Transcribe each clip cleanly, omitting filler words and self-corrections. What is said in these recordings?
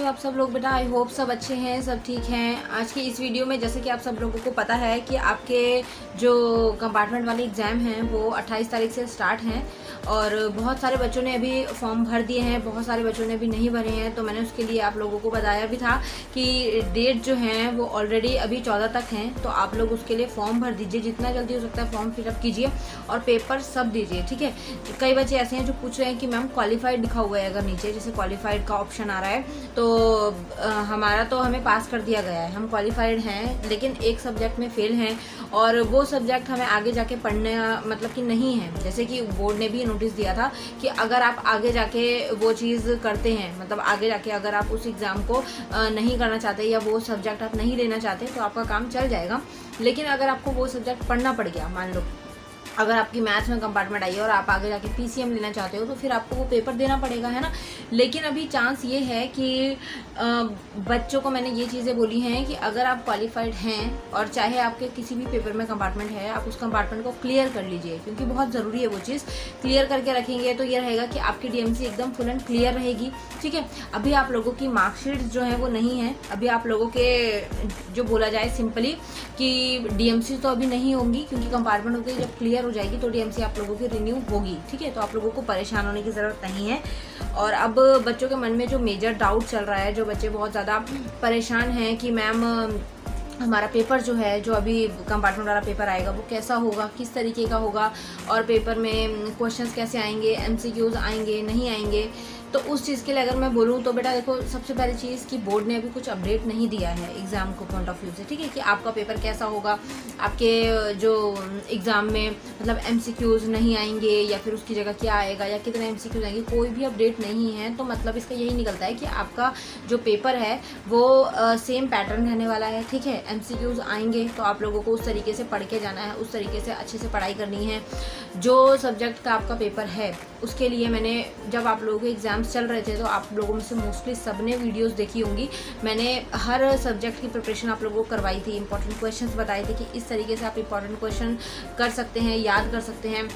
हो आप सब लोग बेटा? आई होप सब अच्छे हैं, सब ठीक हैं। आज की इस वीडियो में जैसे कि आप सब लोगों को पता है कि आपके जो कंपार्टमेंट वाले एग्ज़ाम हैं वो 28 तारीख से स्टार्ट हैं और बहुत सारे बच्चों ने अभी फॉर्म भर दिए हैं, बहुत सारे बच्चों ने अभी नहीं भरे हैं। तो मैंने उसके लिए आप लोगों को बताया भी था कि डेट जो है वो ऑलरेडी अभी 14 तक हैं, तो आप लोग उसके लिए फॉर्म भर दीजिए, जितना जल्दी हो सकता है फॉर्म फिलअप कीजिए और पेपर सब दीजिए, ठीक है। कई बच्चे ऐसे हैं जो पूछ रहे हैं कि मैम क्वालिफाइड लिखा हुआ है, अगर नीचे जैसे क्वालिफाइड का ऑप्शन आ रहा है तो हमारा तो हमें पास कर दिया गया है, हम क्वालिफाइड हैं, लेकिन एक सब्जेक्ट में फेल हैं और वो सब्जेक्ट हमें आगे जाके पढ़ने मतलब कि नहीं है। जैसे कि बोर्ड ने भी नोटिस दिया था कि अगर आप आगे जाके वो चीज़ करते हैं, मतलब आगे जाके अगर आप उस एग्ज़ाम को नहीं करना चाहते या वो सब्जेक्ट आप नहीं लेना चाहते तो आपका काम चल जाएगा। लेकिन अगर आपको वो सब्जेक्ट पढ़ना पड़ गया, मान लो अगर आपकी मैथ्स में कंपार्टमेंट आई है और आप आगे जाके पीसीएम लेना चाहते हो तो फिर आपको वो पेपर देना पड़ेगा, है ना। लेकिन अभी चांस ये है कि बच्चों को मैंने ये चीज़ें बोली हैं कि अगर आप क्वालिफाइड हैं और चाहे आपके किसी भी पेपर में कंपार्टमेंट है, आप उस कंपार्टमेंट को क्लियर कर लीजिए, क्योंकि बहुत ज़रूरी है वो चीज़। क्लियर करके रखेंगे तो ये रहेगा कि आपकी डीएमसी एकदम फुल एंड क्लियर रहेगी, ठीक है। अभी आप लोगों की मार्कशीट जो है वो नहीं है, अभी आप लोगों के जो बोला जाए सिंपली कि डीएमसी तो अभी नहीं होंगी, क्योंकि कंपार्टमेंट होकर जब क्लियर हो जाएगी तो डीएमसी आप लोगों की रिन्यू होगी, ठीक है। तो आप लोगों को परेशान होने की ज़रूरत नहीं है। और अब बच्चों के मन में जो मेजर डाउट चल रहा है, जो बच्चे बहुत ज़्यादा परेशान हैं कि मैम हमारा पेपर जो है, जो अभी कंपार्टमेंट वाला पेपर आएगा वो कैसा होगा, किस तरीके का होगा और पेपर में क्वेश्चंस कैसे आएंगे, एमसीक्यूज आएंगे नहीं आएंगे। तो उस चीज़ के लिए अगर मैं बोलूँ तो बेटा देखो, सबसे पहली चीज़ कि बोर्ड ने अभी कुछ अपडेट नहीं दिया है एग्ज़ाम को पॉइंट ऑफ व्यू से, ठीक है, कि आपका पेपर कैसा होगा, आपके जो एग्ज़ाम में मतलब एमसीक्यूज नहीं आएंगे या फिर उसकी जगह क्या आएगा या कितने एमसीक्यूज आएंगे, कोई भी अपडेट नहीं है। तो मतलब इसका यही निकलता है कि आपका जो पेपर है वो सेम पैटर्न रहने वाला है, ठीक है। एमसीक्यूज आएंगे तो आप लोगों को उस तरीके से पढ़ के जाना है, उस तरीके से अच्छे से पढ़ाई करनी है। जो सब्जेक्ट का आपका पेपर है उसके लिए मैंने, जब आप लोगों के एग्ज़ाम्स चल रहे थे तो आप लोगों में से मोस्टली सबने वीडियोस देखी होंगी, मैंने हर सब्जेक्ट की प्रिपरेशन आप लोगों को करवाई थी, इंपॉर्टेंट क्वेश्चंस बताए थे कि इस तरीके से आप इंपॉर्टेंट क्वेश्चन कर सकते हैं, याद कर सकते हैं।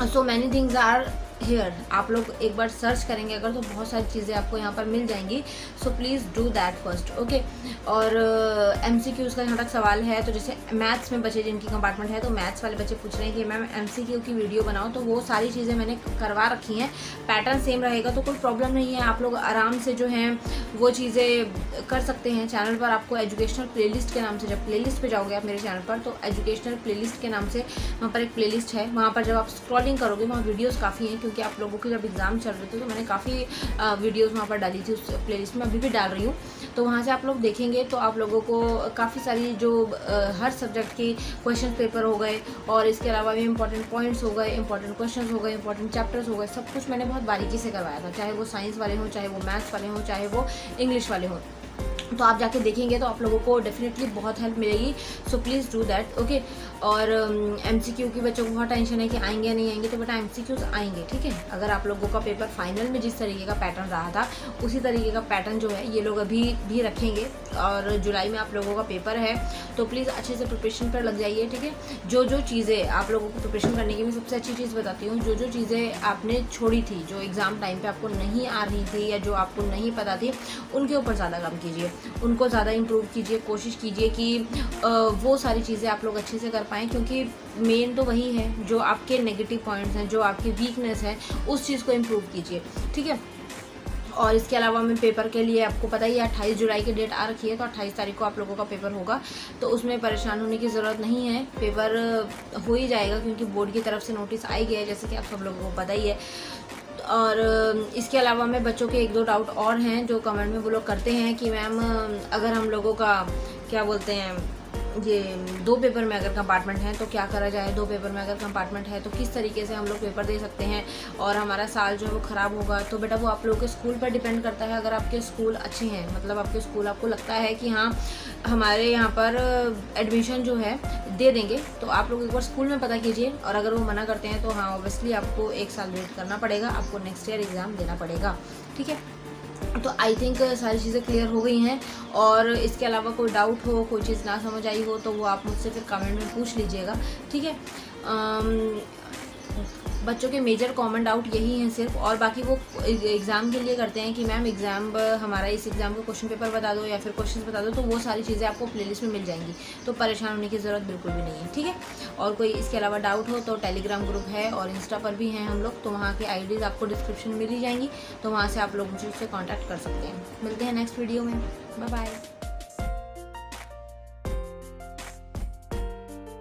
So many things are here. आप लोग एक बार सर्च करेंगे अगर तो बहुत सारी चीज़ें आपको यहाँ पर मिल जाएंगी। So please do that first, okay. और एमसीक्यूज़ का जहाँ तक सवाल है तो जैसे मैथ्स में बच्चे जिनकी कंपार्टमेंट है, तो मैथ्स वाले बच्चे पूछ रहे हैं कि मैम एमसीक्यू की वीडियो बनाओ, तो वो सारी चीज़ें मैंने करवा रखी हैं, पैटर्न सेम रहेगा तो कोई प्रॉब्लम नहीं है। आप लोग आराम से जो हैं वो चीज़ें कर सकते हैं। चैनल पर आपको एजुकेशनल प्लेलिस्ट के नाम से, जब प्लेलिस्ट पे जाओगे आप मेरे चैनल पर तो एजुकेशनल प्लेलिस्ट के नाम से वहाँ पर एक प्लेलिस्ट है, वहाँ पर जब आप स्क्रॉलिंग करोगे वहाँ वीडियोज़ काफ़ी हैं, क्योंकि आप लोगों के जब एग्ज़ाम चल रहे थे तो मैंने काफ़ी वीडियोस वहाँ पर डाली थी उस प्लेलिस्ट में, अभी भी डाल रही हूँ। तो वहाँ से आप लोग देखेंगे तो आप लोगों को काफ़ी सारी जो हर सब्जेक्ट की क्वेश्चन पेपर हो गए और इसके अलावा भी इंपॉर्टेंट पॉइंट्स हो गए, इंपॉर्टेंट क्वेश्चंस हो गए, इंपॉर्टेंट चैप्टर्स हो गए, सब कुछ मैंने बहुत बारीकी से करवाया था, चाहे वो साइंस वाले हों, चाहे वो मैथ्स वाले हों, चाहे वो इंग्लिश वाले हों। तो आप जाके देखेंगे तो आप लोगों को डेफिनेटली बहुत हेल्प मिलेगी। So please do that, okay. और एमसीक्यू की बच्चों को बहुत टेंशन है कि आएंगे या नहीं आएंगे, तो बेटा एमसीक्यूज आएंगे, ठीक है। अगर आप लोगों का पेपर फाइनल में जिस तरीके का पैटर्न रहा था उसी तरीके का पैटर्न जो है ये लोग अभी भी रखेंगे और जुलाई में आप लोगों का पेपर है, तो प्लीज़ अच्छे से प्रिपरेशन पर लग जाइए, ठीक है। जो जो चीज़ें आप लोगों को प्रिपरेशन करने की मैं सबसे अच्छी चीज़ बताती हूँ, जो जो चीज़ें आपने छोड़ी थी, जो एग्ज़ाम टाइम पर आपको नहीं आ रही थी या जो आपको नहीं पता थी, उनके ऊपर ज़्यादा काम कीजिए, उनको ज़्यादा इम्प्रूव कीजिए, कोशिश कीजिए कि वो सारी चीज़ें आप लोग अच्छे से कर पाएँ, क्योंकि मेन तो वही है, जो आपके नेगेटिव पॉइंट्स हैं, जो आपकी वीकनेस है, उस चीज़ को इम्प्रूव कीजिए, ठीक है। और इसके अलावा मैं पेपर के लिए, आपको पता ही है 28 जुलाई की डेट आ रखी है, तो 28 तारीख को आप लोगों का पेपर होगा, तो उसमें परेशान होने की ज़रूरत नहीं है, पेपर हो ही जाएगा, क्योंकि बोर्ड की तरफ से नोटिस आई गया है, जैसे कि आप सब लोगों को पता ही है। और इसके अलावा में बच्चों के एक दो डाउट और हैं जो कमेंट में वो लोग करते हैं कि मैम अगर हम लोगों का क्या बोलते हैं, ये 2 पेपर में अगर कंपार्टमेंट है तो क्या करा जाए, 2 पेपर में अगर कंपार्टमेंट है तो किस तरीके से हम लोग पेपर दे सकते हैं और हमारा साल जो है वो ख़राब होगा। तो बेटा वो आप लोगों के स्कूल पर डिपेंड करता है। अगर आपके स्कूल अच्छे हैं, मतलब आपके स्कूल आपको लगता है कि हाँ हमारे यहाँ पर एडमिशन जो है दे देंगे, तो आप लोग एक बार स्कूल में पता कीजिए, और अगर वो मना करते हैं तो हाँ ऑब्वियसली आपको 1 साल वेट करना पड़ेगा, आपको नेक्स्ट ईयर एग्ज़ाम देना पड़ेगा, ठीक है। तो आई थिंक सारी चीज़ें क्लियर हो गई हैं। और इसके अलावा कोई डाउट हो, कोई चीज़ ना समझ आई हो तो वो आप मुझसे फिर कमेंट में पूछ लीजिएगा, ठीक है। बच्चों के मेजर कॉमन डाउट यही हैं सिर्फ, और बाकी वो एग्ज़ाम के लिए करते हैं कि मैम एग्ज़ाम हमारा इस एग्ज़ाम का क्वेश्चन पेपर बता दो या फिर क्वेश्चन बता दो, तो वो सारी चीज़ें आपको प्लेलिस्ट में मिल जाएंगी, तो परेशान होने की ज़रूरत बिल्कुल भी नहीं है, ठीक है। और कोई इसके अलावा डाउट हो तो टेलीग्राम ग्रुप है और इंस्टा पर भी हैं हम लोग, तो वहाँ की आईडीज़ आपको डिस्क्रिप्शन में मिल ही जाएंगी, तो वहाँ से आप लोग मुझसे कॉन्टैक्ट कर सकते हैं। मिलते हैं नेक्स्ट वीडियो में, बाय बाय।